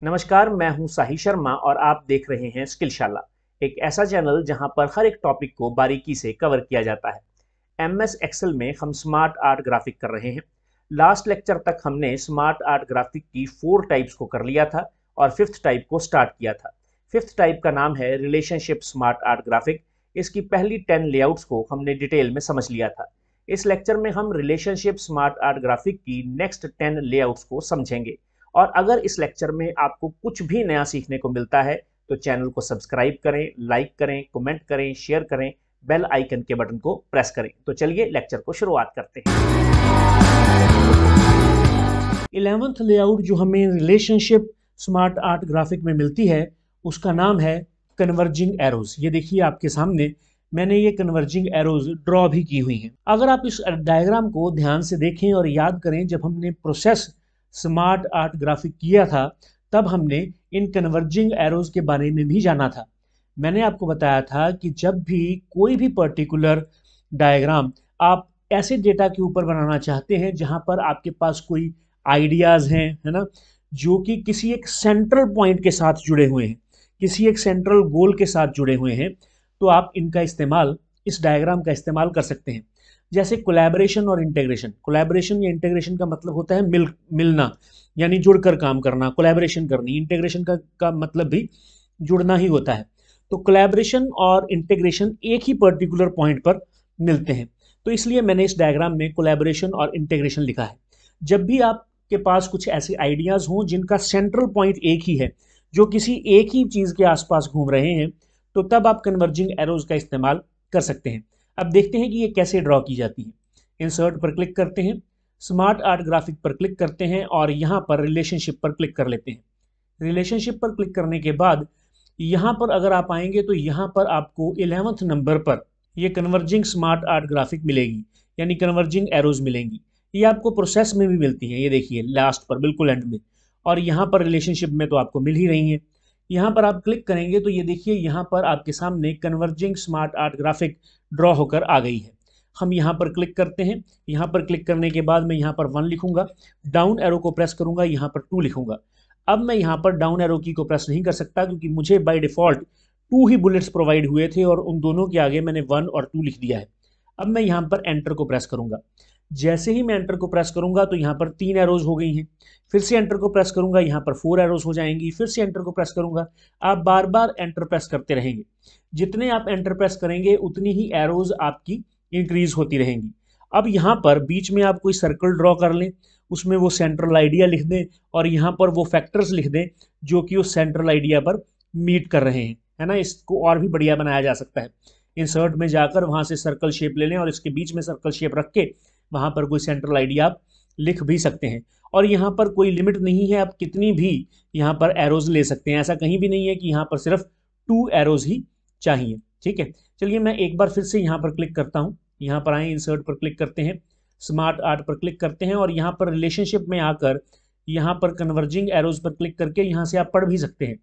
नमस्कार, मैं हूं साही शर्मा और आप देख रहे हैं स्किलशाला, एक ऐसा चैनल जहां पर हर एक टॉपिक को बारीकी से कवर किया जाता है। एमएस एक्सेल में हम स्मार्ट आर्ट ग्राफिक कर रहे हैं। लास्ट लेक्चर तक हमने स्मार्ट आर्ट ग्राफिक की 4 टाइप्स को कर लिया था और फिफ्थ टाइप को स्टार्ट किया था। फिफ्थ टाइप का नाम है रिलेशनशिप स्मार्ट आर्ट ग्राफिक। इसकी पहली 10 लेआउट्स को हमने डिटेल में समझ लिया था। इस लेक्चर में हम रिलेशनशिप स्मार्ट आर्ट ग्राफिक की नेक्स्ट 10 लेआउट्स को समझेंगे। और अगर इस लेक्चर में आपको कुछ भी नया सीखने को मिलता है तो चैनल को सब्सक्राइब करें, लाइक करें, कमेंट करें, शेयर करें, बेल आइकन के बटन को प्रेस करें। तो चलिए लेक्चर को शुरुआत करते हैं। 11th लेआउट जो हमें रिलेशनशिप स्मार्ट आर्ट ग्राफिक में मिलती है उसका नाम है कन्वर्जिंग एरोज। ये देखिए आपके सामने मैंने ये कन्वर्जिंग एरोज ड्रॉ भी की हुई हैं। अगर आप इस डायग्राम को ध्यान से देखें और याद करें, जब हमने प्रोसेस स्मार्ट आर्ट ग्राफिक किया था तब हमने इन कन्वर्जिंग एरोज के बारे में भी जाना था। मैंने आपको बताया था कि जब भी कोई भी पर्टिकुलर डायग्राम आप ऐसे डेटा के ऊपर बनाना चाहते हैं जहां पर आपके पास कोई आइडियाज हैं, है ना, जो कि किसी एक सेंट्रल पॉइंट के साथ जुड़े हुए हैं, किसी एक सेंट्रल गोल के साथ जुड़े हुए हैं, तो आप इनका इस्तेमाल, इस डायग्राम का इस्तेमाल कर सकते हैं। जैसे कोलैबोरेशन और इंटीग्रेशन। कोलैबोरेशन या इंटीग्रेशन का मतलब होता है मिलना, यानी जुड़कर काम करना, कोलैबोरेशन करनी। इंटीग्रेशन का मतलब भी जुड़ना ही होता है। तो कोलैबोरेशन और इंटीग्रेशन एक ही पर्टिकुलर पॉइंट पर मिलते हैं, तो इसलिए मैंने इस डायग्राम में कोलैबोरेशन और इंटीग्रेशन लिखा है। जब भी आपके पास कुछ ऐसे आइडियाज हों जिनका सेंट्रल पॉइंट एक ही है, जो किसी एक ही चीज के आसपास घूम रहे हैं, तो तब आप कन्वर्जिंग एरोज का इस्तेमाल कर सकते हैं। अब देखते हैं कि ये कैसे ड्रॉ की जाती है। इंसर्ट पर क्लिक करते हैं, स्मार्ट आर्ट ग्राफिक पर क्लिक करते हैं और यहाँ पर रिलेशनशिप पर क्लिक कर लेते हैं। रिलेशनशिप पर क्लिक करने के बाद यहाँ पर अगर आप आएंगे तो यहाँ पर आपको 11th नंबर पर ये कन्वर्जिंग स्मार्ट आर्ट ग्राफिक मिलेगी, यानी कन्वर्जिंग एरोज मिलेंगी। ये आपको प्रोसेस में भी मिलती है, ये देखिए लास्ट पर बिल्कुल एंड में, और यहाँ पर रिलेशनशिप में तो आपको मिल ही रही है। यहाँ पर आप क्लिक करेंगे तो ये देखिए यहाँ पर आपके सामने converging smart art graphic draw होकर आ गई है। हम यहाँ पर क्लिक करते हैं। यहाँ पर क्लिक करने के बाद मैं यहाँ पर 1 लिखूंगा, डाउन एरो को प्रेस करूंगा, यहाँ पर 2 लिखूंगा। अब मैं यहाँ पर डाउन एरो की को प्रेस नहीं कर सकता क्योंकि मुझे by default 2 he bullets provide हुए थे और उन दोनों के आगे मैंने 1 और 2 लिख दिया है। अब मैं यहाँ पर एंटर को प्रेस करूंगा। जैसे ही मैं एंटर को प्रेस करूंगा तो यहाँ पर 3 एरोज हो गई हैं। फिर से एंटर को प्रेस करूंगा, यहाँ पर 4 एरोज हो जाएंगी। फिर से एंटर को प्रेस करूंगा। आप बार बार एंटर प्रेस करते रहेंगे। जितने आप एंटर प्रेस करेंगे उतनी ही एरोज आपकी इंक्रीज होती रहेंगी। अब यहाँ पर बीच में आप कोई सर्कल ड्रॉ कर लें, उसमें वो सेंट्रल आइडिया लिख दें और यहाँ पर वो फैक्टर्स लिख दें जो कि उस सेंट्रल आइडिया पर मीट कर रहे हैं, है ना। इसको और भी बढ़िया बनाया जा सकता है। इंसर्ट में जाकर वहाँ से सर्कल शेप ले लें और इसके बीच में सर्कल शेप रख के वहाँ पर कोई सेंट्रल आइडिया आप लिख भी सकते हैं। और यहाँ पर कोई लिमिट नहीं है, आप कितनी भी यहाँ पर एरोज ले सकते हैं। ऐसा कहीं भी नहीं है कि यहाँ पर सिर्फ 2 एरोज ही चाहिए, ठीक है। चलिए मैं एक बार फिर से यहाँ पर क्लिक करता हूँ। यहाँ पर आए, इंसर्ट पर क्लिक करते हैं, स्मार्ट आर्ट पर क्लिक करते हैं और यहाँ पर रिलेशनशिप में आकर यहाँ पर कन्वर्जिंग एरोज पर क्लिक करके यहाँ से आप पढ़ भी सकते हैं।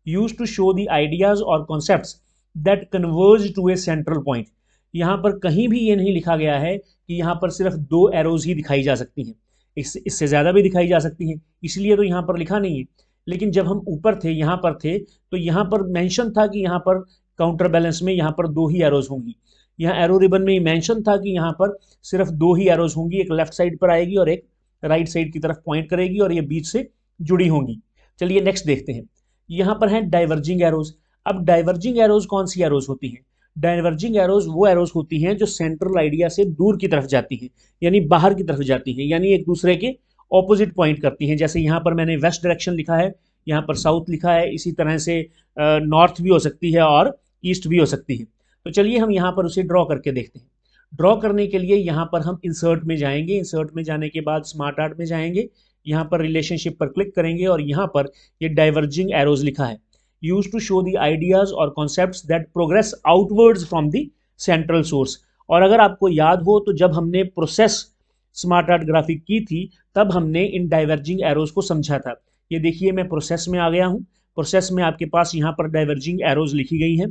Use to show the ideas और concepts that converge to a central point. यहाँ पर कहीं भी ये नहीं लिखा गया है कि यहाँ पर सिर्फ 2 एरोज ही दिखाई जा सकती हैं, इससे ज़्यादा भी दिखाई जा सकती हैं, इसलिए तो यहाँ पर लिखा नहीं है। लेकिन जब हम ऊपर थे, यहाँ पर थे, तो यहाँ पर मेंशन था कि यहाँ पर काउंटर बैलेंस में यहाँ पर 2 ही एरोज होंगी। यहाँ एरो रिबन में मेंशन था कि यहाँ पर सिर्फ 2 ही एरोज होंगी, एक लेफ्ट साइड पर आएगी और एक राइट साइड की तरफ पॉइंट करेगी और ये बीच से जुड़ी होंगी। चलिए नेक्स्ट देखते हैं। यहाँ पर है डाइवर्जिंग एरोज। अब डाइवर्जिंग एरोज कौन सी एरोज होती हैं? डाइवर्जिंग एरोज वो एरोज होती हैं जो सेंट्रल आइडिया से दूर की तरफ जाती हैं, यानी बाहर की तरफ जाती हैं, यानी एक दूसरे के ऑपोजिट पॉइंट करती हैं। जैसे यहाँ पर मैंने वेस्ट डायरेक्शन लिखा है, यहाँ पर साउथ लिखा है, इसी तरह से नॉर्थ भी हो सकती है और ईस्ट भी हो सकती है। तो चलिए हम यहाँ पर उसे ड्रॉ करके देखते हैं। ड्रॉ करने के लिए यहाँ पर हम इंसर्ट में जाएंगे। इंसर्ट में जाने के बाद स्मार्ट आर्ट में जाएंगे, यहाँ पर रिलेशनशिप पर क्लिक करेंगे और यहाँ पर ये डाइवर्जिंग एरोज लिखा है। Use to show the ideas और concepts that progress outwards from the central source. और अगर आपको याद हो तो जब हमने प्रोसेस स्मार्ट आर्ट ग्राफिक की थी तब हमने इन डाइवर्जिंग एरोज को समझा था। ये देखिए मैं प्रोसेस में आ गया हूँ। प्रोसेस में आपके पास यहाँ पर डाइवर्जिंग एरोज लिखी गई हैं।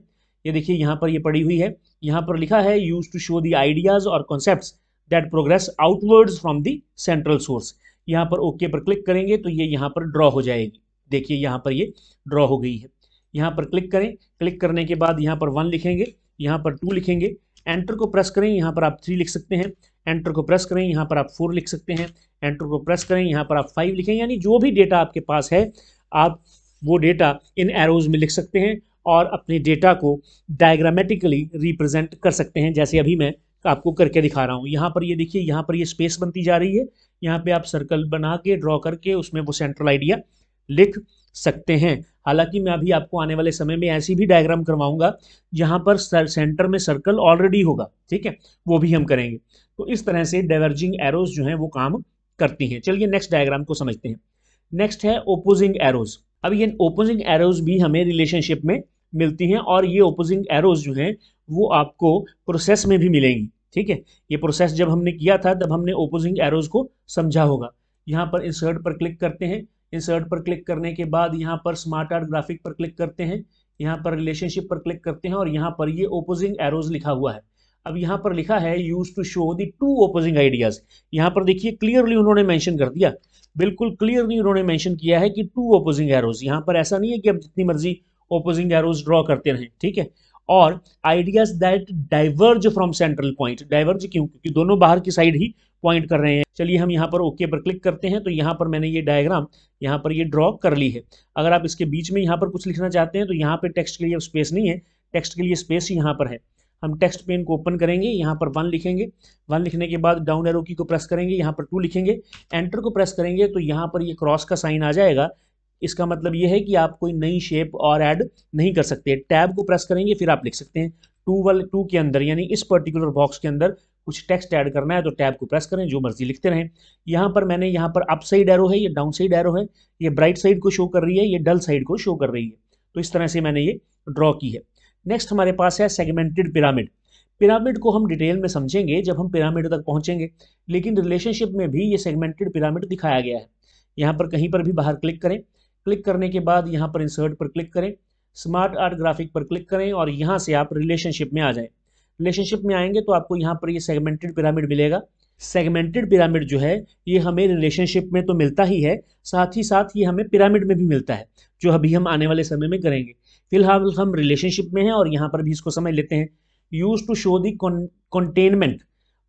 ये देखिए यहाँ पर ये पड़ी हुई है, यहाँ पर लिखा है use to show the ideas और concepts that progress outwards from the central source. यहाँ पर ओके पर क्लिक करेंगे तो ये यहाँ पर ड्रॉ हो जाएगी। देखिए यहाँ पर ये ड्रॉ हो गई है। यहाँ पर क्लिक करें, क्लिक करने के बाद यहाँ पर 1 लिखेंगे, यहाँ पर 2 लिखेंगे, एंटर को प्रेस करें, यहाँ पर आप 3 लिख सकते हैं, एंटर को प्रेस करें, यहाँ पर आप 4 लिख सकते हैं, एंटर को प्रेस करें, यहाँ पर आप 5 लिखें। यानी जो भी डेटा आपके पास है आप वो डेटा इन एरोज में लिख सकते हैं और अपने डेटा को डायग्रामेटिकली रिप्रेजेंट कर सकते हैं, जैसे अभी मैं आपको करके दिखा रहा हूँ। यहाँ पर ये देखिए, यहाँ पर ये स्पेस बनती जा रही है, यहाँ पे आप सर्कल बना के ड्रॉ करके उसमें वो सेंट्रल आइडिया लिख सकते हैं। हालांकि मैं अभी आपको आने वाले समय में ऐसी भी डायग्राम करवाऊंगा जहां पर सेंटर में सर्कल ऑलरेडी होगा, ठीक है, वो भी हम करेंगे। तो इस तरह से डाइवर्जिंग एरोज जो हैं वो काम करती हैं। चलिए नेक्स्ट डायग्राम को समझते हैं। नेक्स्ट है ओपोजिंग एरोज। अब ये ओपोजिंग एरोज भी हमें रिलेशनशिप में मिलती हैं और ये ओपोजिंग एरोज जो हैं वो आपको प्रोसेस में भी मिलेंगी, ठीक है। ये प्रोसेस जब हमने किया था तब हमने ओपोजिंग एरोज को समझा होगा। यहाँ पर इंसर्ट पर क्लिक करते हैं, इंसर्ट पर क्लिक करने के बाद यहाँ पर स्मार्ट आर्ट ग्राफिक पर क्लिक करते हैं, यहाँ पर रिलेशनशिप पर क्लिक करते हैं और यहाँ पर ये ओपोजिंग एरोज लिखा हुआ है। अब यहाँ पर लिखा है use to show the two opposing ideas. यहाँ पर देखिए क्लियरली उन्होंने मेंशन कर दिया, बिल्कुल क्लियरली उन्होंने मेंशन किया है कि टू ओपोजिंग एरोज। यहाँ पर ऐसा नहीं है कि आप जितनी मर्जी ओपोजिंग एरोज ड्रॉ करते रहें, ठीक है। और ideas that diverge from central point. Diverge क्यों? क्योंकि दोनों बाहर की साइड ही पॉइंट कर रहे हैं। चलिए हम यहाँ पर ओके पर क्लिक करते हैं, तो यहाँ पर मैंने ये डायग्राम यहाँ पर ये ड्रॉ कर ली है। अगर आप इसके बीच में यहाँ पर कुछ लिखना चाहते हैं तो यहाँ पे टेक्स्ट के लिए स्पेस नहीं है, टेक्स्ट के लिए स्पेस यहाँ पर है। हम टेक्स्ट पेन को ओपन करेंगे, यहाँ पर 1 लिखेंगे, 1 लिखने के बाद डाउन एरो की को प्रेस करेंगे, यहाँ पर 2 लिखेंगे, एंटर को प्रेस करेंगे तो यहाँ पर ये क्रॉस का साइन आ जाएगा। इसका मतलब ये है कि आप कोई नई शेप और ऐड नहीं कर सकते। टैब को प्रेस करेंगे फिर आप लिख सकते हैं। 2 के अंदर यानी इस पर्टिकुलर बॉक्स के अंदर कुछ टेक्स्ट ऐड करना है तो टैब को प्रेस करें, जो मर्जी लिखते रहें। यहाँ पर मैंने यहाँ पर अप साइड एरो है, ये डाउन साइड एरो है, ये ब्राइट साइड को शो कर रही है, ये डल साइड को शो कर रही है। तो इस तरह से मैंने ये ड्रॉ की है। नेक्स्ट हमारे पास है सेगमेंटेड पिरामिड। पिरामिड को हम डिटेल में समझेंगे जब हम पिरामिड तक पहुंचेंगे, लेकिन रिलेशनशिप में भी ये सेगमेंटेड पिरामिड दिखाया गया है। यहाँ पर कहीं पर भी बाहर क्लिक करें, क्लिक करने के बाद यहाँ पर इंसर्ट पर क्लिक करें, स्मार्ट आर्ट ग्राफिक पर क्लिक करें और यहाँ से आप रिलेशनशिप में आ जाएं। रिलेशनशिप में आएंगे तो आपको यहाँ पर ये सेगमेंटेड पिरामिड मिलेगा। सेगमेंटेड पिरामिड जो है ये हमें रिलेशनशिप में तो मिलता ही है, साथ ही साथ ये हमें पिरामिड में भी मिलता है, जो अभी हम आने वाले समय में करेंगे। फिलहाल हम रिलेशनशिप में हैं और यहाँ पर भी इसको समझ लेते हैं। Use to show the containment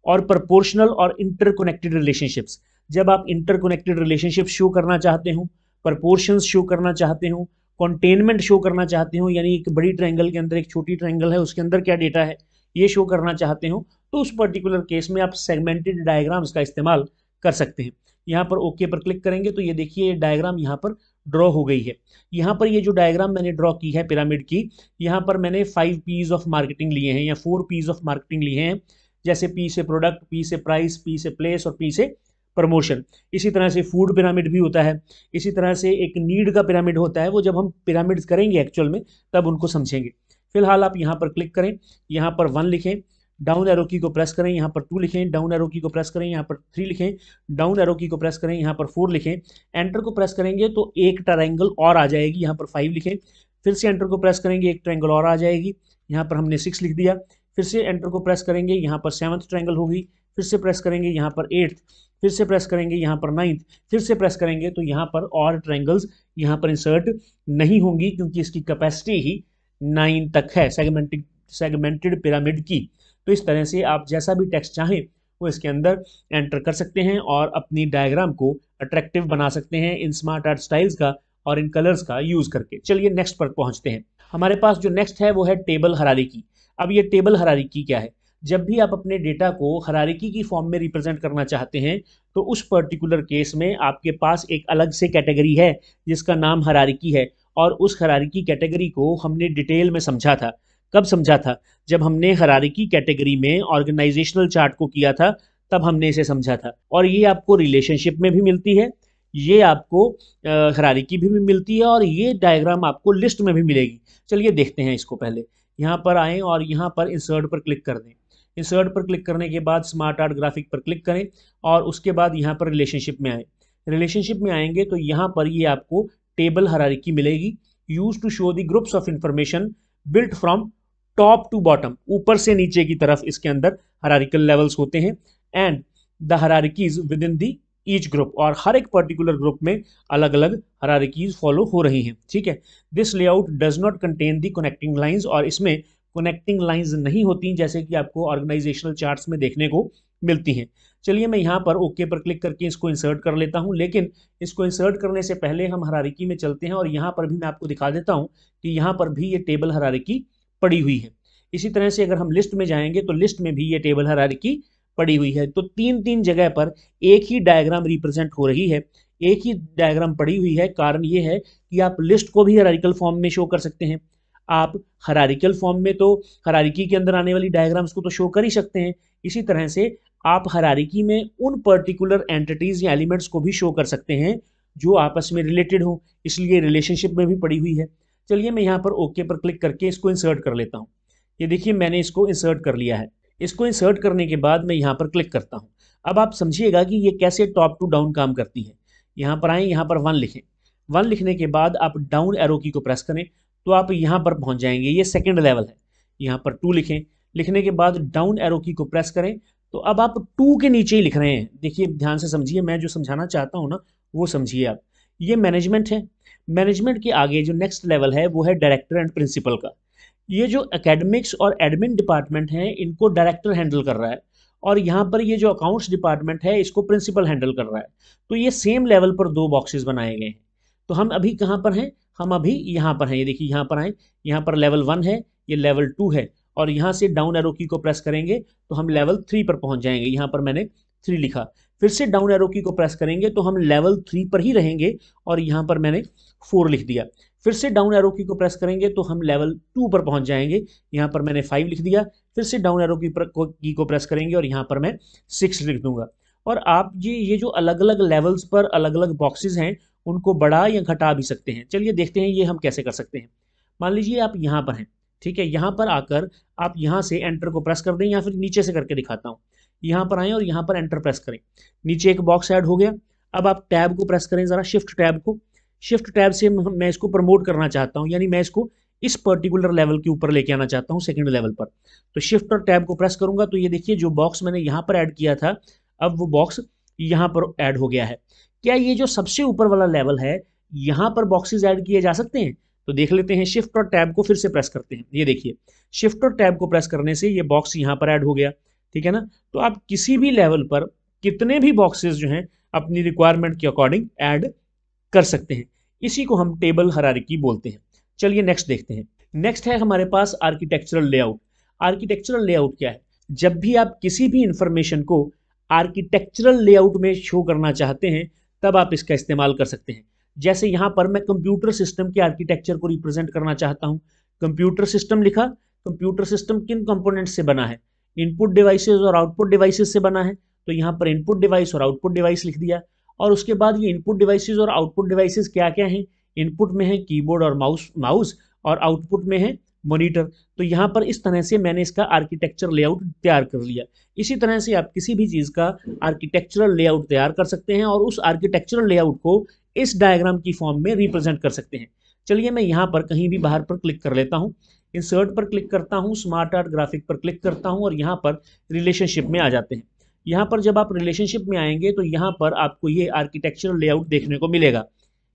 और प्रोपोर्शनल और इंटरकनेक्टेड रिलेशनशिप्स। जब आप इंटरकनेक्टेड रिलेशनशिप शो करना चाहते हो, प्रपोर्शंस शो करना चाहते हो, कंटेनमेंट शो करना चाहते हो, यानी एक बड़ी ट्रायंगल के अंदर एक छोटी ट्रायंगल है उसके अंदर क्या डेटा है ये शो करना चाहते हो, तो उस पर्टिकुलर केस में आप सेगमेंटेड डायग्राम्स का इस्तेमाल कर सकते हैं। यहाँ पर ओके पर क्लिक करेंगे तो ये देखिए डायग्राम यहाँ पर ड्रॉ हो गई है। यहाँ पर ये जो डायग्राम मैंने ड्रॉ की है पिरामिड की, यहाँ पर मैंने 5 पीज ऑफ मार्केटिंग लिए हैं या 4 पीज ऑफ मार्केटिंग लिए हैं, जैसे पी से प्रोडक्ट, पी से प्राइस, पी से प्लेस और पी से प्रमोशन। इसी तरह से फूड पिरामिड भी होता है, इसी तरह से एक नीड का पिरामिड होता है। वो जब हम पिरामिड करेंगे एक्चुअल में तब उनको समझेंगे। फिलहाल आप यहाँ पर क्लिक करें, यहाँ पर 1 लिखें, डाउन एरो की को प्रेस करें, यहाँ पर 2 लिखें, डाउन एरो की को प्रेस करें, यहाँ पर 3 लिखें, डाउन एरो की को प्रेस करें, यहाँ पर 4 लिखें, एंटर को प्रेस करेंगे तो एक ट्रायंगल और आ जाएगी, यहाँ पर 5 लिखें, फिर से एंटर को प्रेस करेंगे एक ट्रायंगल और आ जाएगी, यहाँ पर हमने 6 लिख दिया, फिर से एंटर को प्रेस करेंगे यहाँ पर 7th ट्रायंगल होगी, फिर से प्रेस करेंगे यहाँ पर 8th, फिर से प्रेस करेंगे यहाँ पर 9th, फिर से प्रेस करेंगे तो यहाँ पर और ट्रायंगल्स यहाँ पर इंसर्ट नहीं होंगी, क्योंकि इसकी कैपेसिटी ही 9 तक है सेगमेंटेड पिरामिड की। तो इस तरह से आप जैसा भी टेक्स्ट चाहें वो इसके अंदर एंटर कर सकते हैं और अपनी डायग्राम को अट्रैक्टिव बना सकते हैं इन स्मार्ट आर्ट स्टाइल्स का और इन कलर्स का यूज करके। चलिए नेक्स्ट पर पहुंचते हैं। हमारे पास जो नेक्स्ट है वो है टेबल हायरार्की। अब ये टेबल हायरार्की क्या है? जब भी आप अपने डेटा को हायरार्की की फॉर्म में रिप्रेजेंट करना चाहते हैं तो उस पर्टिकुलर केस में आपके पास एक अलग से कैटेगरी है जिसका नाम हायरार्की है, और उस हायरार्की कैटेगरी को हमने डिटेल में समझा था। कब समझा था? जब हमने हायरार्की कैटेगरी में ऑर्गेनाइजेशनल चार्ट को किया था, तब हमने इसे समझा था। और ये आपको रिलेशनशिप में भी मिलती है, ये आपको हायरार्की भी मिलती है, और ये डायग्राम आपको लिस्ट में भी मिलेगी। चलिए देखते हैं इसको। पहले यहाँ पर आएँ और यहाँ पर इंसर्ट पर क्लिक कर दें। इंसर्ट पर क्लिक करने के बाद स्मार्ट आर्ट ग्राफिक पर क्लिक करें और उसके बाद यहाँ पर रिलेशनशिप में आएँ। रिलेशनशिप में आएंगे तो यहाँ पर ये आपको टेबल हायरार्की मिलेगी। Use to show the groups of information built from top to bottom, ऊपर से नीचे की तरफ इसके अंदर हायरार्किकल लेवल्स होते हैं, and the hierarchies with in the each group, और हर एक पर्टिकुलर ग्रुप में अलग अलग हायरार्कीज फॉलो हो रही हैं, ठीक है। This layout does not contain the connecting lines, और इसमें कनेक्टिंग लाइंस नहीं होती जैसे कि आपको ऑर्गेनाइजेशनल चार्ट्स में देखने को मिलती हैं। चलिए मैं यहाँ पर ओके पर क्लिक करके इसको इंसर्ट कर लेता हूँ, लेकिन इसको इंसर्ट करने से पहले हम हायरार्की में चलते हैं और यहाँ पर भी मैं आपको दिखा देता हूँ कि यहाँ पर भी ये टेबल हायरार्की पड़ी हुई है। इसी तरह से अगर हम लिस्ट में जाएंगे तो लिस्ट में भी ये टेबल हायरार्की पड़ी हुई है। तो तीन तीन जगह पर एक ही डायग्राम रिप्रेजेंट हो रही है, एक ही डायग्राम पड़ी हुई है। कारण ये है कि आप लिस्ट को भी हायरार्किकल फॉर्म में शो कर सकते हैं, आप हायरार्किकल फॉर्म में तो हायरार्की के अंदर आने वाली डायग्राम्स को तो शो कर ही सकते हैं, इसी तरह से आप हायरार्की में उन पर्टिकुलर एंटिटीज या एलिमेंट्स को भी शो कर सकते हैं जो आपस में रिलेटेड हो, इसलिए रिलेशनशिप में भी पड़ी हुई है। चलिए मैं यहाँ पर ओके पर क्लिक करके इसको इंसर्ट कर लेता हूँ। ये देखिए मैंने इसको इंसर्ट कर लिया है। इसको इंसर्ट करने के बाद मैं यहाँ पर क्लिक करता हूँ। अब आप समझिएगा कि ये कैसे टॉप टू डाउन काम करती है। यहाँ पर आएँ, यहाँ पर 1 लिखें, 1 लिखने के बाद आप डाउन एरो की को प्रेस करें तो आप यहाँ पर पहुँच जाएंगे, ये सेकेंड लेवल है। यहाँ पर 2 लिखें, लिखने के बाद डाउन एरो की को प्रेस करें तो अब आप 2 के नीचे ही लिख रहे हैं। देखिए ध्यान से समझिए, मैं जो समझाना चाहता हूँ ना वो समझिए आप। ये मैनेजमेंट है, मैनेजमेंट के आगे जो नेक्स्ट लेवल है वो है डायरेक्टर एंड प्रिंसिपल का। ये जो एकेडमिक्स और एडमिन डिपार्टमेंट हैं इनको डायरेक्टर हैंडल कर रहा है, और यहाँ पर ये जो अकाउंट्स डिपार्टमेंट है इसको प्रिंसिपल हैंडल कर रहा है। तो ये सेम लेवल पर 2 बॉक्सेस बनाए गए हैं। तो हम अभी कहाँ पर हैं, हम अभी यहाँ पर हैं। ये देखिए यहाँ पर आए, यहाँ पर लेवल 1 है, ये लेवल 2 है, और यहाँ से डाउन एरो की को प्रेस करेंगे तो हम लेवल 3 पर पहुँच जाएंगे। यहाँ पर मैंने 3 लिखा, फिर से डाउन एरो की को प्रेस करेंगे तो हम लेवल 3 पर ही रहेंगे, और यहाँ पर मैंने 4 लिख दिया। फिर से डाउन एरो की को प्रेस करेंगे तो हम लेवल 2 पर पहुंच जाएंगे, यहाँ पर मैंने 5 लिख दिया। फिर से डाउन एरो की को प्रेस करेंगे और यहाँ पर मैं 6 लिख दूंगा। और आप ये जो अलग अलग लेवल्स पर अलग अलग बॉक्सेस हैं उनको बढ़ा या घटा भी सकते हैं। चलिए देखते हैं ये हम कैसे कर सकते हैं। मान लीजिए आप यहाँ पर हैं, ठीक है, यहाँ पर आकर आप यहाँ से एंटर को प्रेस कर दें, या फिर नीचे से करके दिखाता हूँ। यहाँ पर आएँ और यहाँ पर एंटर प्रेस करें, नीचे एक बॉक्स ऐड हो गया। अब आप टैब को प्रेस करें ज़रा, शिफ्ट टैब को। शिफ्ट टैब से मैं इसको प्रमोट करना चाहता हूँ, यानी मैं इसको इस पर्टिकुलर लेवल के ऊपर लेके आना चाहता हूँ, सेकंड लेवल पर। तो शिफ्ट और टैब को प्रेस करूंगा तो ये देखिए जो बॉक्स मैंने यहाँ पर ऐड किया था अब वो बॉक्स यहाँ पर ऐड हो गया है। क्या ये जो सबसे ऊपर वाला लेवल है यहाँ पर बॉक्सेस ऐड किए जा सकते हैं? तो देख लेते हैं। शिफ्ट और टैब को फिर से प्रेस करते हैं, ये देखिए शिफ्ट और टैब को प्रेस करने से ये बॉक्स यहाँ पर ऐड हो गया, ठीक है ना। तो आप किसी भी लेवल पर कितने भी बॉक्सेस जो हैं अपनी रिक्वायरमेंट के अकॉर्डिंग ऐड कर सकते हैं। इसी को हम टेबल हायरार्की बोलते हैं। चलिए नेक्स्ट देखते हैं। नेक्स्ट है हमारे पास आर्किटेक्चरल लेआउट। आर्किटेक्चरल लेआउट क्या है? जब भी आप किसी भी इंफॉर्मेशन को आर्किटेक्चरल लेआउट में शो करना चाहते हैं तब आप इसका इस्तेमाल कर सकते हैं। जैसे यहाँ पर मैं कंप्यूटर सिस्टम के आर्किटेक्चर को रिप्रेजेंट करना चाहता हूँ। कंप्यूटर सिस्टम लिखा, कंप्यूटर सिस्टम किन कंपोनेंट्स से बना है? इनपुट डिवाइसेस और आउटपुट डिवाइसेस से बना है, तो यहाँ पर इनपुट डिवाइस और आउटपुट डिवाइस लिख दिया। और उसके बाद ये इनपुट डिवाइसेस और आउटपुट डिवाइसेस क्या क्या हैं? इनपुट में है कीबोर्ड और माउस और आउटपुट में है मॉनिटर। तो यहाँ पर इस तरह से मैंने इसका आर्किटेक्चर लेआउट तैयार कर लिया। इसी तरह से आप किसी भी चीज़ का आर्किटेक्चरल लेआउट तैयार कर सकते हैं और उस आर्किटेक्चरल लेआउट को इस डायग्राम की फॉर्म में रिप्रेजेंट कर सकते हैं। चलिए मैं यहाँ पर कहीं भी बाहर पर क्लिक कर लेता हूँ, इंसर्ट पर क्लिक करता हूँ, स्मार्ट आर्ट ग्राफिक पर क्लिक करता हूँ और यहाँ पर रिलेशनशिप में आ जाते हैं। यहाँ पर जब आप रिलेशनशिप में आएंगे तो यहाँ पर आपको ये आर्किटेक्चरल लेआउट देखने को मिलेगा।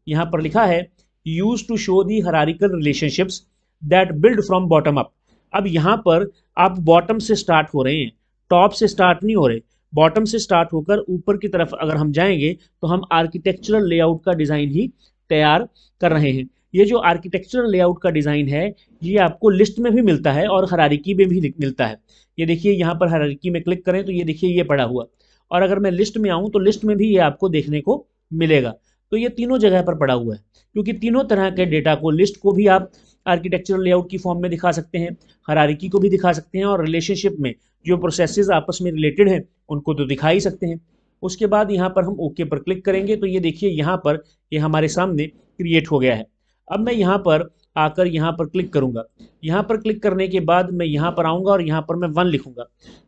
यहाँ पर लिखा है use to show the hierarchical relationships that build from bottom up. अब यहाँ पर आप बॉटम से स्टार्ट हो रहे हैं, टॉप से स्टार्ट नहीं हो रहे। बॉटम से स्टार्ट होकर ऊपर की तरफ अगर हम जाएंगे तो हम आर्किटेक्चरल लेआउट का डिज़ाइन ही तैयार कर रहे हैं। ये जो आर्किटेक्चरल लेआउट का डिज़ाइन है ये आपको लिस्ट में भी मिलता है और हायरार्की में भी मिलता है। ये देखिए यहाँ पर हायरार्की में क्लिक करें तो ये देखिए ये पड़ा हुआ, और अगर मैं लिस्ट में आऊँ तो लिस्ट में भी ये आपको देखने को मिलेगा। तो ये तीनों जगह पर पड़ा हुआ है, क्योंकि तीनों तरह के डेटा को, लिस्ट को भी आप आर्किटेक्चरल लेआउट की फॉर्म में दिखा सकते हैं, हायरार्की को भी दिखा सकते हैं, और रिलेशनशिप में जो प्रोसेसेस आपस में रिलेटेड हैं उनको तो दिखा ही सकते हैं। उसके बाद यहाँ पर हम ओके पर क्लिक करेंगे तो ये देखिए यहाँ पर ये हमारे सामने क्रिएट हो गया है। अब मैं यहाँ पर आकर यहाँ पर क्लिक करूँगा। यहाँ पर क्लिक करने के बाद मैं यहाँ पर आऊँगा और यहाँ पर मैं 1 लिखूँगा।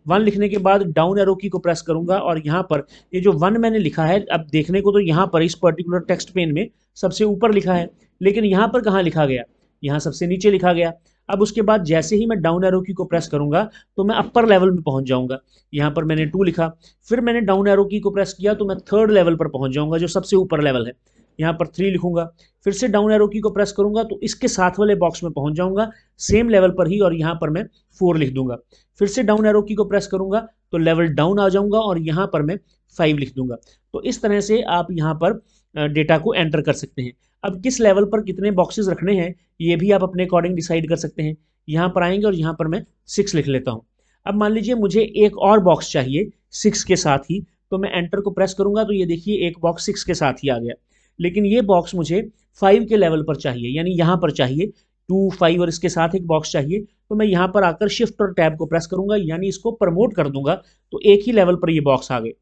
1 लिखने के बाद डाउन एरो की को प्रेस करूँगा और यहाँ पर ये जो 1 मैंने लिखा है, अब देखने को तो यहाँ पर इस पर्टिकुलर टेक्स्ट पेन में सबसे ऊपर लिखा है, लेकिन यहाँ पर कहाँ लिखा गया? यहाँ सबसे नीचे लिखा गया। अब उसके बाद जैसे ही मैं डाउन एरो की को प्रेस करूंगा तो मैं अपर लेवल में पहुंच जाऊंगा। यहाँ पर मैंने 2 लिखा, फिर मैंने डाउन एरो की को प्रेस किया तो मैं थर्ड लेवल पर पहुंच जाऊंगा जो सबसे ऊपर लेवल है। यहाँ पर 3 लिखूंगा, फिर से डाउन एरो की को प्रेस करूंगा तो इसके साथ वाले बॉक्स में पहुंच जाऊंगा सेम लेवल पर ही, और यहाँ पर मैं 4 लिख दूंगा। फिर से डाउन एरो की को प्रेस करूंगा तो लेवल डाउन आ जाऊंगा और यहाँ पर मैं 5 लिख दूंगा। तो इस तरह से आप यहाँ पर डेटा को एंटर कर सकते हैं। अब किस लेवल पर कितने बॉक्सेस रखने हैं ये भी आप अपने अकॉर्डिंग डिसाइड कर सकते हैं। यहाँ पर आएंगे और यहाँ पर मैं 6 लिख लेता हूँ। अब मान लीजिए मुझे एक और बॉक्स चाहिए 6 के साथ ही, तो मैं एंटर को प्रेस करूंगा तो ये देखिए एक बॉक्स 6 के साथ ही आ गया। लेकिन ये बॉक्स मुझे 5 के लेवल पर चाहिए, यानी यहाँ पर चाहिए 2, 5 और इसके साथ एक बॉक्स चाहिए। तो मैं यहाँ पर आकर शिफ्ट और टैब को प्रेस करूंगा, यानी इसको प्रमोट कर दूंगा तो एक ही लेवल पर ये बॉक्स आ गए।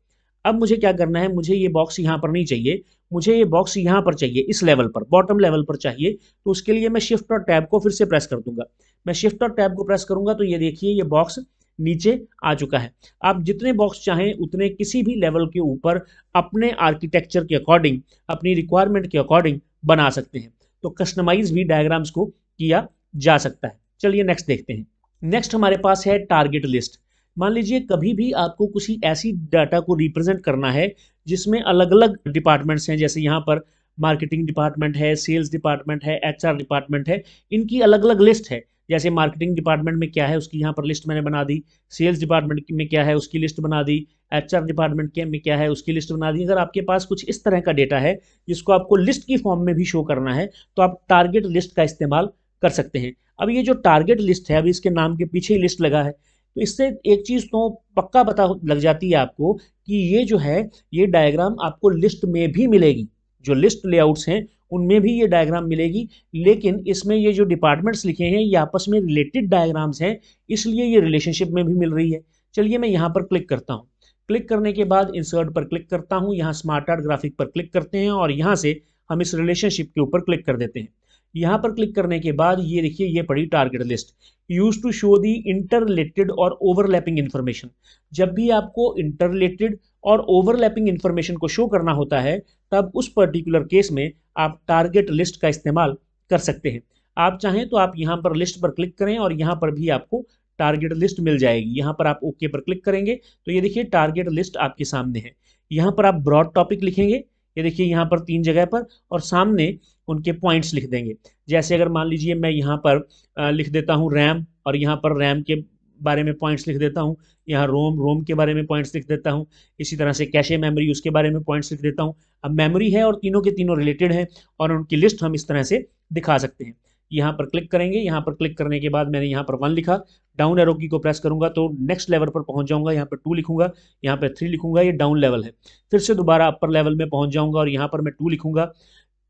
अब मुझे क्या करना है, मुझे ये बॉक्स यहाँ पर नहीं चाहिए, मुझे ये बॉक्स यहाँ पर चाहिए, इस लेवल पर बॉटम लेवल पर चाहिए। तो उसके लिए मैं शिफ्ट और टैब को फिर से प्रेस कर दूंगा। मैं शिफ्ट और टैब को प्रेस करूंगा तो ये देखिए ये बॉक्स नीचे आ चुका है। आप जितने बॉक्स चाहें उतने किसी भी लेवल के ऊपर अपने आर्किटेक्चर के अकॉर्डिंग, अपनी रिक्वायरमेंट के अकॉर्डिंग बना सकते हैं। तो कस्टमाइज भी डायग्राम्स को किया जा सकता है। चलिए नेक्स्ट देखते हैं। नेक्स्ट हमारे पास है टारगेट लिस्ट। मान लीजिए कभी भी आपको किसी ऐसी डाटा को रिप्रेजेंट करना है जिसमें अलग अलग डिपार्टमेंट्स हैं, जैसे यहाँ पर मार्केटिंग डिपार्टमेंट है, सेल्स डिपार्टमेंट है, एचआर डिपार्टमेंट है, इनकी अलग अलग लिस्ट है। जैसे मार्केटिंग डिपार्टमेंट में क्या है उसकी यहाँ पर लिस्ट मैंने बना दी, सेल्स डिपार्टमेंट में क्या है उसकी लिस्ट बना दी, एचआर डिपार्टमेंट के में क्या है उसकी लिस्ट बना दी। अगर आपके पास कुछ इस तरह का डेटा है जिसको आपको लिस्ट की फॉर्म में भी शो करना है तो आप टारगेट लिस्ट का इस्तेमाल कर सकते हैं। अब ये जो टारगेट लिस्ट है, अभी इसके नाम के पीछे ही लिस्ट लगा है, तो इससे एक चीज़ तो पक्का पता लग जाती है आपको कि ये जो है ये डायग्राम आपको लिस्ट में भी मिलेगी। जो लिस्ट लेआउट्स हैं उनमें भी ये डायग्राम मिलेगी, लेकिन इसमें ये जो डिपार्टमेंट्स लिखे हैं ये आपस में रिलेटेड डायग्राम्स हैं, इसलिए ये रिलेशनशिप में भी मिल रही है। चलिए मैं यहाँ पर क्लिक करता हूँ। क्लिक करने के बाद इंसर्ट पर क्लिक करता हूँ, यहाँ स्मार्ट आर्ट ग्राफिक पर क्लिक करते हैं और यहाँ से हम इस रिलेशनशिप के ऊपर क्लिक कर देते हैं। यहाँ पर क्लिक करने के बाद ये देखिए ये पड़ी target list, use to show the interrelated और ओवरलैपिंग इन्फॉर्मेशन। जब भी आपको इंटररिलेटेड और ओवरलैपिंग इन्फॉर्मेशन को शो करना होता है तब उस पर्टिकुलर केस में आप टारगेट लिस्ट का इस्तेमाल कर सकते हैं। आप चाहें तो आप यहाँ पर लिस्ट पर क्लिक करें और यहाँ पर भी आपको टारगेट लिस्ट मिल जाएगी। यहाँ पर आप ओके पर क्लिक करेंगे तो ये देखिए टारगेट लिस्ट आपके सामने है। यहाँ पर आप ब्रॉड टॉपिक लिखेंगे, ये देखिए यहाँ पर 3 जगह पर, और सामने उनके पॉइंट्स लिख देंगे। जैसे अगर मान लीजिए मैं यहाँ पर लिख देता हूँ रैम, और यहाँ पर रैम के बारे में पॉइंट्स लिख देता हूँ, यहाँ रोम के बारे में पॉइंट्स लिख देता हूँ, इसी तरह से कैशे मेमोरी उसके बारे में पॉइंट्स लिख देता हूँ। अब मेमोरी है और तीनों के तीनों रिलेटेड है और उनकी लिस्ट हम इस तरह से दिखा सकते हैं। यहाँ पर क्लिक करेंगे, यहाँ पर क्लिक करने के बाद मैंने यहाँ पर 1 लिखा, डाउन एरो की को प्रेस करूंगा तो नेक्स्ट लेवल पर पहुंच जाऊंगा, यहाँ पर 2 लिखूंगा, यहाँ पर 3 लिखूंगा, ये डाउन लेवल है। फिर से दोबारा अपर लेवल में पहुंच जाऊंगा और यहाँ पर मैं 2 लिखूंगा,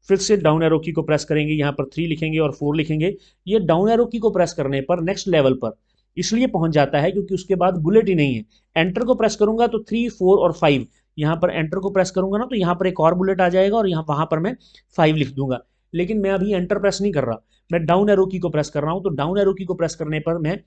फिर से डाउन एरो की को प्रेस करेंगे, यहाँ पर 3 लिखेंगे और 4 लिखेंगे। ये डाउन एरो की को प्रेस करने पर नेक्स्ट लेवल पर इसलिए पहुंच जाता है क्योंकि उसके बाद बुलेट ही नहीं है। एंटर को प्रेस करूंगा तो 3, 4 और 5, यहाँ पर एंटर को प्रेस करूंगा ना तो यहाँ पर एक और बुलेट आ जाएगा और यहाँ वहां पर मैं 5 लिख दूंगा। लेकिन मैं अभी एंटर प्रेस नहीं कर रहा, मैं डाउन एरो की को प्रेस कर रहा हूँ। तो डाउन एरो की को प्रेस करने पर मैं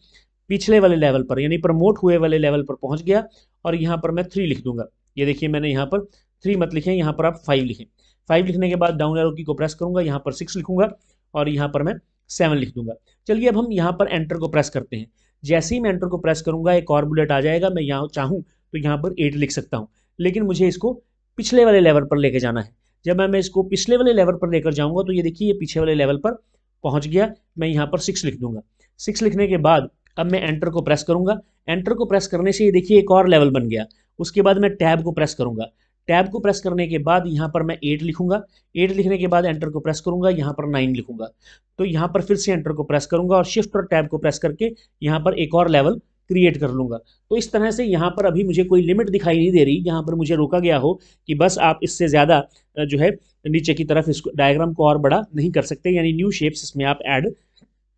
पिछले वाले लेवल पर यानी प्रमोट हुए वाले लेवल पर पहुंच गया और यहाँ पर मैं 3 लिख दूंगा। ये देखिए मैंने यहाँ पर 3 मत लिखें, यहाँ पर आप 5 लिखें। 5 लिखने के बाद डाउन एरो की को प्रेस करूंगा, यहाँ पर 6 लिखूंगा और यहाँ पर मैं 7 लिख दूंगा। चलिए अब हम यहाँ पर एंटर को प्रेस करते हैं। जैसे ही मैं एंटर को प्रेस करूंगा एक और बुलेट आ जाएगा, मैं यहाँ चाहूँ तो यहाँ पर 8 लिख सकता हूँ, लेकिन मुझे इसको पिछले वाले लेवल पर लेके जाना है। जब मैं इसको पिछले वाले लेवल पर लेकर जाऊंगा तो ये देखिए ये पीछे वाले लेवल पर पहुंच गया। मैं यहाँ पर 6 लिख दूंगा। 6 लिखने के बाद अब मैं एंटर को प्रेस करूंगा। एंटर को प्रेस करने से ये देखिए एक और लेवल बन गया। उसके बाद मैं टैब को प्रेस करूंगा। टैब को प्रेस करने के बाद यहाँ पर मैं 8 लिखूंगा। 8 लिखने के बाद एंटर को प्रेस करूंगा, यहाँ पर 9 लिखूंगा। तो यहाँ पर फिर से एंटर को प्रेस करूंगा और शिफ्ट और टैब को प्रेस करके यहाँ पर एक और लेवल क्रिएट कर लूंगा। तो इस तरह से यहाँ पर अभी मुझे कोई लिमिट दिखाई नहीं दे रही, यहाँ पर मुझे रोका गया हो कि बस आप इससे ज़्यादा जो है नीचे की तरफ इसको डायग्राम को और बड़ा नहीं कर सकते, यानी न्यू शेप्स इसमें आप ऐड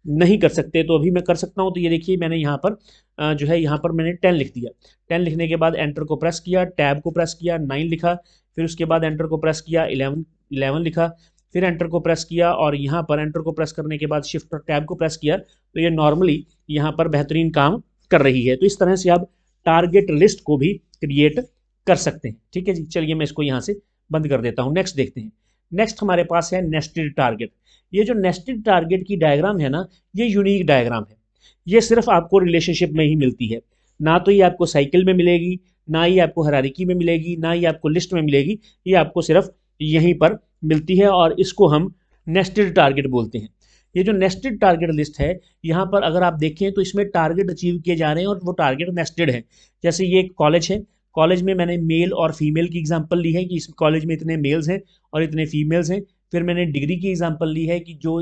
नहीं कर सकते। तो अभी मैं कर सकता हूँ। तो ये देखिए मैंने यहाँ पर जो है यहाँ पर मैंने 10 लिख दिया। 10 लिखने के बाद एंटर को प्रेस किया, टैब को प्रेस किया, 9 लिखा, फिर उसके बाद एंटर को प्रेस किया, 11 लिखा, फिर एंटर को प्रेस किया और यहाँ पर एंटर को प्रेस करने के बाद शिफ्ट और टैब को प्रेस किया। तो ये नॉर्मली यहाँ पर बेहतरीन काम कर रही है। तो इस तरह से आप टारगेट लिस्ट को भी क्रिएट कर सकते हैं। ठीक है जी, चलिए मैं इसको यहाँ से बंद कर देता हूँ। नेक्स्ट देखते हैं। नेक्स्ट हमारे पास है नेस्टेड टारगेट। ये जो नेस्टेड टारगेट की डायग्राम है ना, ये यूनिक डायग्राम है। ये सिर्फ आपको रिलेशनशिप में ही मिलती है, ना तो ये आपको साइकिल में मिलेगी, ना ही आपको हायरार्की में मिलेगी, ना ही आपको लिस्ट में मिलेगी। ये आपको सिर्फ यहीं पर मिलती है और इसको हम नेस्टेड टारगेट बोलते हैं। ये जो नेस्टेड टारगेट लिस्ट है, यहाँ पर अगर आप देखें तो इसमें टारगेट अचीव किए जा रहे हैं और वो टारगेट नेस्टेड है। जैसे ये एक कॉलेज है, कॉलेज में मैंने मेल और फीमेल की एग्जांपल ली है कि इस कॉलेज में इतने मेल्स हैं और इतने फीमेल्स हैं। फिर मैंने डिग्री की एग्जांपल ली है कि जो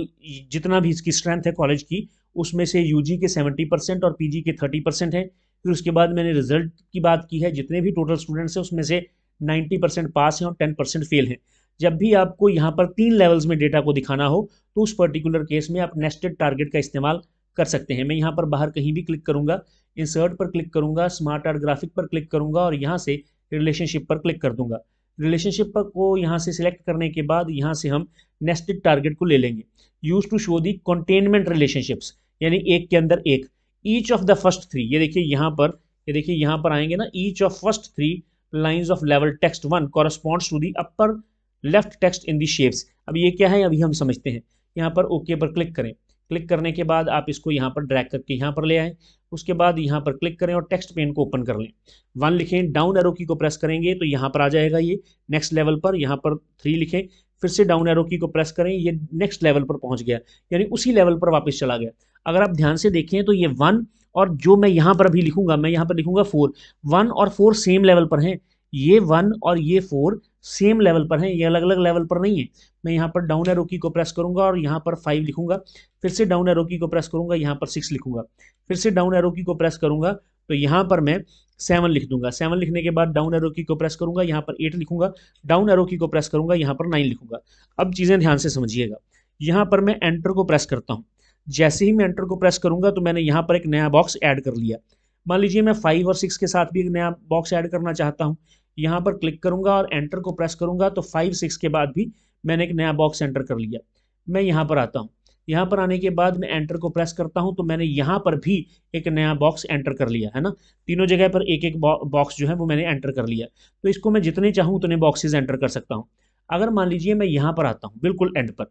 जितना भी इसकी स्ट्रेंथ है कॉलेज की, उसमें से यूजी के 70% और पीजी के 30% है। फिर उसके बाद मैंने रिजल्ट की बात की है, जितने भी टोटल स्टूडेंट्स हैं उसमें से 90% पास हैं और 10% फेल हैं। जब भी आपको यहाँ पर 3 लेवल्स में डेटा को दिखाना हो तो उस पर्टिकुलर केस में आप नेस्टेड टारगेट का इस्तेमाल कर सकते हैं। मैं यहाँ पर बाहर कहीं भी क्लिक करूँगा, इंसर्ट पर क्लिक करूँगा, स्मार्ट आर्ट ग्राफिक पर क्लिक करूँगा और यहाँ से रिलेशनशिप पर क्लिक कर दूंगा। रिलेशनशिप पर को यहाँ से सिलेक्ट करने के बाद यहाँ से हम नेस्टेड टारगेट को ले लेंगे। Use to show the containment relationships, यानी एक के अंदर एक। ईच ऑफ द फर्स्ट 3, ये देखिए यहाँ पर, ये देखिए यहाँ पर आएंगे ना, each of first 3 lines of level text 1 corresponds to the upper left text in the shapes. अब ये क्या है अभी हम समझते हैं। यहाँ पर ओके पर क्लिक करें। क्लिक करने के बाद आप इसको यहाँ पर ड्रैग करके यहाँ पर ले आएँ। उसके बाद यहाँ पर क्लिक करें और टेक्स्ट पेन को ओपन कर लें। 1 लिखें, डाउन एरो की को प्रेस करेंगे तो यहाँ पर आ जाएगा ये नेक्स्ट लेवल पर। यहाँ पर 3 लिखें, फिर से डाउन एरो की को प्रेस करें, ये नेक्स्ट लेवल पर पहुँच गया, यानी उसी लेवल पर वापस चला गया। अगर आप ध्यान से देखें तो ये 1 और जो मैं यहाँ पर अभी लिखूंगा, मैं यहाँ पर लिखूंगा 4, 1 और 4 सेम लेवल पर हैं। ये 1 और ये 4 सेम लेवल पर हैं, ये अलग अलग लेवल पर नहीं है। मैं यहाँ पर डाउन एरो की को प्रेस करूंगा और यहाँ पर 5 लिखूंगा, फिर से डाउन एरो की को प्रेस करूंगा, यहाँ पर 6 लिखूंगा, फिर से डाउन एरो की को प्रेस करूंगा तो यहाँ पर मैं 7 लिख दूंगा। 7 लिखने के बाद डाउन एरो की को प्रेस करूंगा, यहाँ पर 8 लिखूंगा, डाउन एरो की को प्रेस करूंगा, यहाँ पर 9 लिखूंगा। अब चीज़ें ध्यान से समझिएगा। यहाँ पर मैं एंटर को प्रेस करता हूँ। जैसे ही मैं एंटर को प्रेस करूंगा तो मैंने यहाँ पर एक नया बॉक्स ऐड कर लिया। मान लीजिए मैं 5 और 6 के साथ भी एक नया बॉक्स ऐड करना चाहता हूँ। यहाँ पर क्लिक करूंगा और एंटर को प्रेस करूंगा तो 5, 6 के बाद भी मैंने एक नया बॉक्स एंटर कर लिया। मैं यहाँ पर आता हूँ, यहाँ पर आने के बाद मैं एंटर को प्रेस करता हूँ तो मैंने यहाँ पर भी एक नया बॉक्स एंटर कर लिया है ना। तीनों जगह पर एक एक बॉक्स जो है वो मैंने एंटर कर लिया। तो इसको मैं जितने चाहूँ उतने बॉक्सेस एंटर कर सकता हूँ। अगर मान लीजिए मैं यहाँ पर आता हूँ बिल्कुल एंड पर,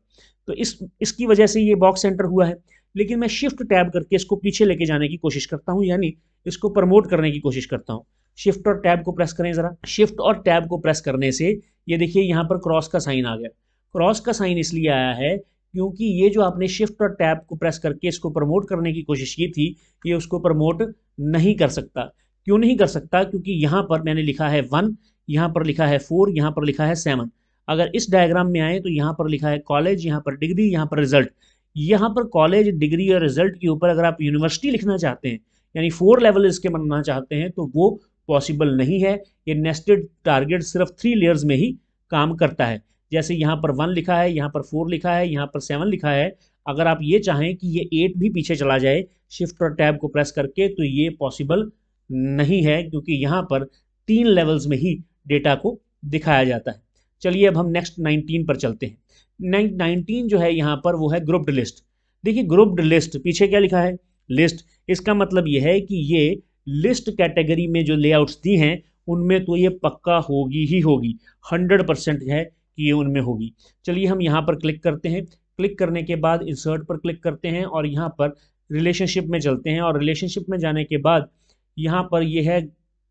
तो इसकी वजह से ये बॉक्स एंटर हुआ है, लेकिन मैं शिफ्ट टैब करके इसको पीछे लेके जाने की कोशिश करता हूँ, यानी इसको प्रमोट करने की कोशिश करता हूँ। शिफ्ट और टैब को प्रेस करें ज़रा। शिफ्ट और टैब को प्रेस करने से ये देखिए यहाँ पर क्रॉस का साइन आ गया। क्रॉस का साइन इसलिए आया है क्योंकि ये जो आपने शिफ्ट और टैब को प्रेस करके इसको प्रमोट करने की कोशिश की थी, ये उसको प्रमोट नहीं कर सकता। क्यों नहीं कर सकता? क्योंकि यहाँ पर मैंने लिखा है 1, यहाँ पर लिखा है 4, यहाँ पर लिखा है 7। अगर इस डायग्राम में आए तो यहाँ पर लिखा है कॉलेज, यहाँ पर डिग्री, यहाँ पर रिजल्ट। यहाँ पर कॉलेज, डिग्री और रिजल्ट के ऊपर अगर आप यूनिवर्सिटी लिखना चाहते हैं, यानी 4 लेवल इसके बनाना चाहते हैं, तो वो पॉसिबल नहीं है। ये नेस्टेड टारगेट सिर्फ 3 लेयर्स में ही काम करता है। जैसे यहाँ पर 1 लिखा है, यहाँ पर 4 लिखा है, यहाँ पर 7 लिखा है। अगर आप ये चाहें कि ये 8 भी पीछे चला जाए शिफ्ट और टैब को प्रेस करके, तो ये पॉसिबल नहीं है, क्योंकि यहाँ पर 3 लेवल्स में ही डेटा को दिखाया जाता है। चलिए अब हम नेक्स्ट 19 पर चलते हैं। 19 जो है यहाँ पर वो है ग्रुप्ड लिस्ट। देखिए ग्रुप्ड लिस्ट, पीछे क्या लिखा है? लिस्ट। इसका मतलब ये है कि ये लिस्ट कैटेगरी में जो लेआउट्स दी हैं उनमें तो ये पक्का होगी ही होगी, 100% है कि ये उनमें होगी। चलिए हम यहाँ पर क्लिक करते हैं। क्लिक करने के बाद इंसर्ट पर क्लिक करते हैं और यहाँ पर रिलेशनशिप में चलते हैं, और रिलेशनशिप में जाने के बाद यहाँ पर ये है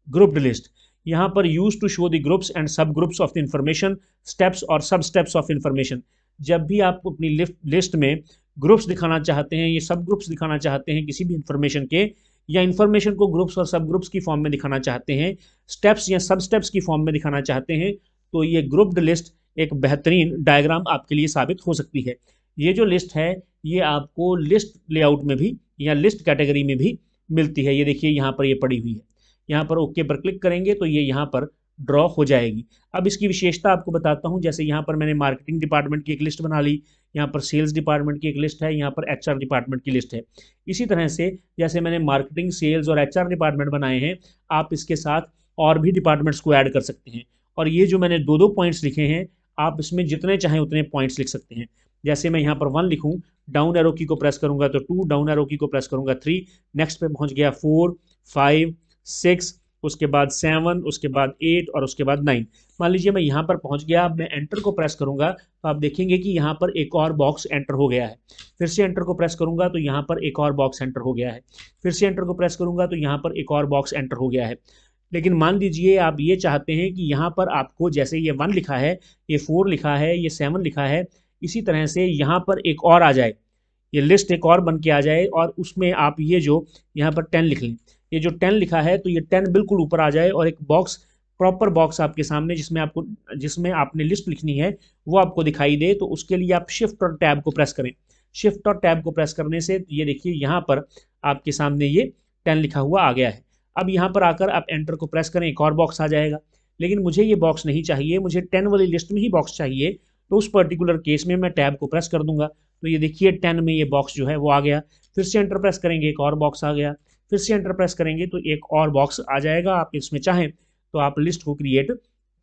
ग्रुप्ड लिस्ट। यहाँ पर use to show the groups and sub groups of the information, steps और सब स्टेप्स ऑफ इंफॉर्मेशन। जब भी आप अपनी लिस्ट में ग्रुप्स दिखाना चाहते हैं, ये सब ग्रुप्स दिखाना चाहते हैं किसी भी इंफॉर्मेशन के, या इंफॉर्मेशन को ग्रुप्स और सब ग्रुप्स की फॉर्म में दिखाना चाहते हैं, स्टेप्स या सब स्टेप्स की फॉर्म में दिखाना चाहते हैं, तो ये ग्रुप्ड लिस्ट एक बेहतरीन डायग्राम आपके लिए साबित हो सकती है। ये जो लिस्ट है ये आपको लिस्ट लेआउट में भी या लिस्ट कैटेगरी में भी मिलती है। ये देखिए यहाँ पर ये पड़ी हुई है। यहाँ पर ओके पर क्लिक करेंगे तो ये यहाँ पर ड्रॉ हो जाएगी। अब इसकी विशेषता आपको बताता हूँ। जैसे यहाँ पर मैंने मार्केटिंग डिपार्टमेंट की एक लिस्ट बना ली, यहाँ पर सेल्स डिपार्टमेंट की एक लिस्ट है, यहाँ पर एचआर डिपार्टमेंट की लिस्ट है। इसी तरह से जैसे मैंने मार्केटिंग, सेल्स और एचआर डिपार्टमेंट बनाए हैं, आप इसके साथ और भी डिपार्टमेंट्स को ऐड कर सकते हैं। और ये जो मैंने 2-2 पॉइंट्स लिखे हैं, आप इसमें जितने चाहें उतने पॉइंट्स लिख सकते हैं। जैसे मैं यहाँ पर 1 लिखूँ, डाउन एरो की को प्रेस करूँगा तो 2, डाउन एरो की को प्रेस करूँगा 3, नेक्स्ट पे पहुँच गया 4, 5, 6, उसके बाद 7, उसके बाद 8 और उसके बाद 9। मान लीजिए मैं यहाँ पर पहुँच गया, अब मैं एंटर को प्रेस करूँगा तो आप देखेंगे कि यहाँ पर एक और बॉक्स एंटर हो गया है। फिर से एंटर को प्रेस करूँगा तो यहाँ पर एक और बॉक्स एंटर हो गया है। फिर से एंटर को प्रेस करूँगा तो यहाँ पर एक और बॉक्स एंटर हो गया है। लेकिन मान लीजिए आप ये चाहते हैं कि यहाँ पर आपको जैसे ये 1 लिखा है, ये 4 लिखा है, ये 7 लिखा है, इसी तरह से यहाँ पर एक और आ जाए, ये लिस्ट एक और बन के आ जाए और उसमें आप ये जो यहाँ पर 10 लिख लें। ये जो 10 लिखा है तो ये 10 बिल्कुल ऊपर आ जाए और एक बॉक्स, प्रॉपर बॉक्स आपके सामने जिसमें आपने लिस्ट लिखनी है वो आपको दिखाई दे। तो उसके लिए आप शिफ्ट और टैब को प्रेस करें। शिफ्ट और टैब को प्रेस करने से ये देखिए यहाँ पर आपके सामने ये 10 लिखा हुआ आ गया है। अब यहाँ पर आकर आप एंटर को प्रेस करें, एक और बॉक्स आ जाएगा। लेकिन मुझे ये बॉक्स नहीं चाहिए, मुझे 10 वाली लिस्ट में ही बॉक्स चाहिए। तो उस पर्टिकुलर केस में मैं टैब को प्रेस कर दूंगा। तो ये देखिए 10 में ये बॉक्स जो है वो आ गया। फिर से एंटर प्रेस करेंगे, एक और बॉक्स आ गया। फिर से एंटर प्रेस करेंगे तो एक और बॉक्स आ जाएगा। आप इसमें चाहें तो आप लिस्ट को क्रिएट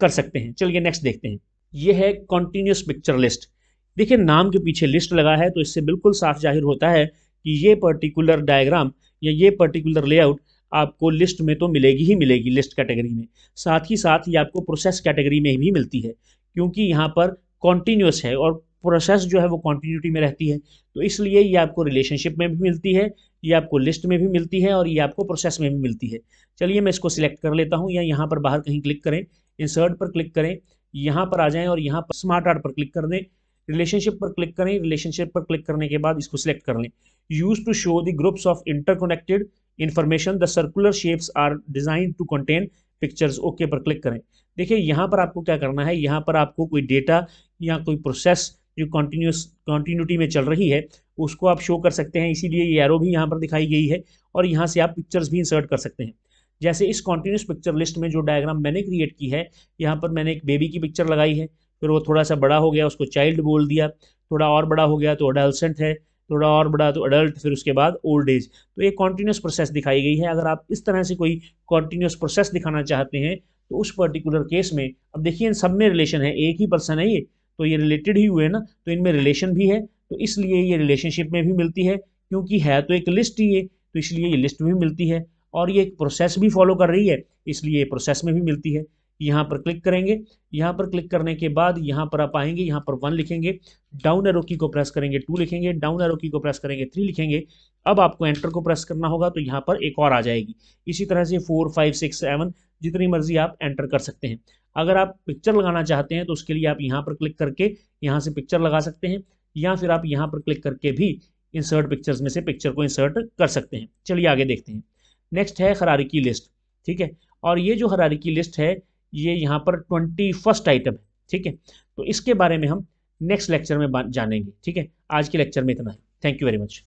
कर सकते हैं। चलिए नेक्स्ट देखते हैं। ये है कॉन्टिन्यूस पिक्चर लिस्ट। देखिए नाम के पीछे लिस्ट लगा है तो इससे बिल्कुल साफ जाहिर होता है कि ये पर्टिकुलर डायग्राम या ये पर्टिकुलर लेआउट आपको लिस्ट में तो मिलेगी ही मिलेगी, लिस्ट कैटेगरी में। साथ ही साथ ये आपको प्रोसेस कैटेगरी में भी मिलती है, क्योंकि यहाँ पर कॉन्टिन्यूस है और प्रोसेस जो है वो कॉन्टिन्यूटी में रहती है। तो इसलिए ये आपको रिलेशनशिप में भी मिलती है, ये आपको लिस्ट में भी मिलती है और ये आपको प्रोसेस में भी मिलती है। चलिए मैं इसको सिलेक्ट कर लेता हूँ, या यहाँ पर बाहर कहीं क्लिक करें, इंसर्ट पर क्लिक करें, यहाँ पर आ जाएं और यहाँ पर स्मार्ट आर्ट पर क्लिक कर दें। रिलेशनशिप पर क्लिक करें, रिलेशनशिप पर क्लिक करने के बाद इसको सिलेक्ट कर लें। Use to show the groups of interconnected information, the circular shapes are design to contain pictures. Okay पर क्लिक करें। देखिए यहाँ पर आपको क्या करना है, यहाँ पर आपको कोई डेटा या कोई प्रोसेस जो कॉन्टिन्यूटी में चल रही है उसको आप शो कर सकते हैं, इसीलिए ये एरो भी यहाँ पर दिखाई गई है और यहाँ से आप पिक्चर्स भी इंसर्ट कर सकते हैं। जैसे इस कॉन्टिन्यूस पिक्चर लिस्ट में जो डायग्राम मैंने क्रिएट की है, यहाँ पर मैंने एक बेबी की पिक्चर लगाई है, फिर वो थोड़ा सा बड़ा हो गया, उसको चाइल्ड बोल दिया, थोड़ा और बड़ा हो गया तो अडल्सेंट है, थोड़ा और बड़ा तो अडल्ट, फिर उसके बाद ओल्ड एज। तो ये कॉन्टिन्यूस प्रोसेस दिखाई गई है। अगर आप इस तरह से कोई कॉन्टिन्यूस प्रोसेस दिखाना चाहते हैं तो उस पर्टिकुलर केस में, अब देखिए इन सब में रिलेशन है, एक ही पर्सन है ये, तो ये रिलेटेड ही हुए ना, तो इनमें रिलेशन भी है, तो इसलिए ये रिलेशनशिप में भी मिलती है, क्योंकि है तो एक लिस्ट ही है, तो इसलिए ये लिस्ट में भी मिलती है। और ये एक प्रोसेस भी फॉलो कर रही है, इसलिए ये प्रोसेस में भी मिलती है। यहाँ पर क्लिक करेंगे, यहाँ पर क्लिक करने के बाद यहाँ पर आप आएंगे, यहाँ पर 1 लिखेंगे, डाउन एरो की को प्रेस करेंगे 2 लिखेंगे, डाउन एरो की को प्रेस करेंगे 3 लिखेंगे। अब आपको एंटर को प्रेस करना होगा तो यहाँ पर एक और आ जाएगी। इसी तरह से 4, 5, 6, 7 जितनी मर्जी आप एंटर कर सकते हैं। अगर आप पिक्चर लगाना चाहते हैं तो उसके लिए आप यहाँ पर क्लिक करके यहाँ से पिक्चर लगा सकते हैं, या फिर आप यहाँ पर क्लिक करके भी इंसर्ट पिक्चर्स में से पिक्चर को इंसर्ट कर सकते हैं। चलिए आगे देखते हैं। नेक्स्ट है हायरार्की लिस्ट। ठीक है, और ये जो हायरार्की लिस्ट है ये यहाँ पर 21st आइटम है। ठीक है, तो इसके बारे में हम नेक्स्ट लेक्चर में जानेंगे। ठीक है, आज के लेक्चर में इतना है। Thank you very much.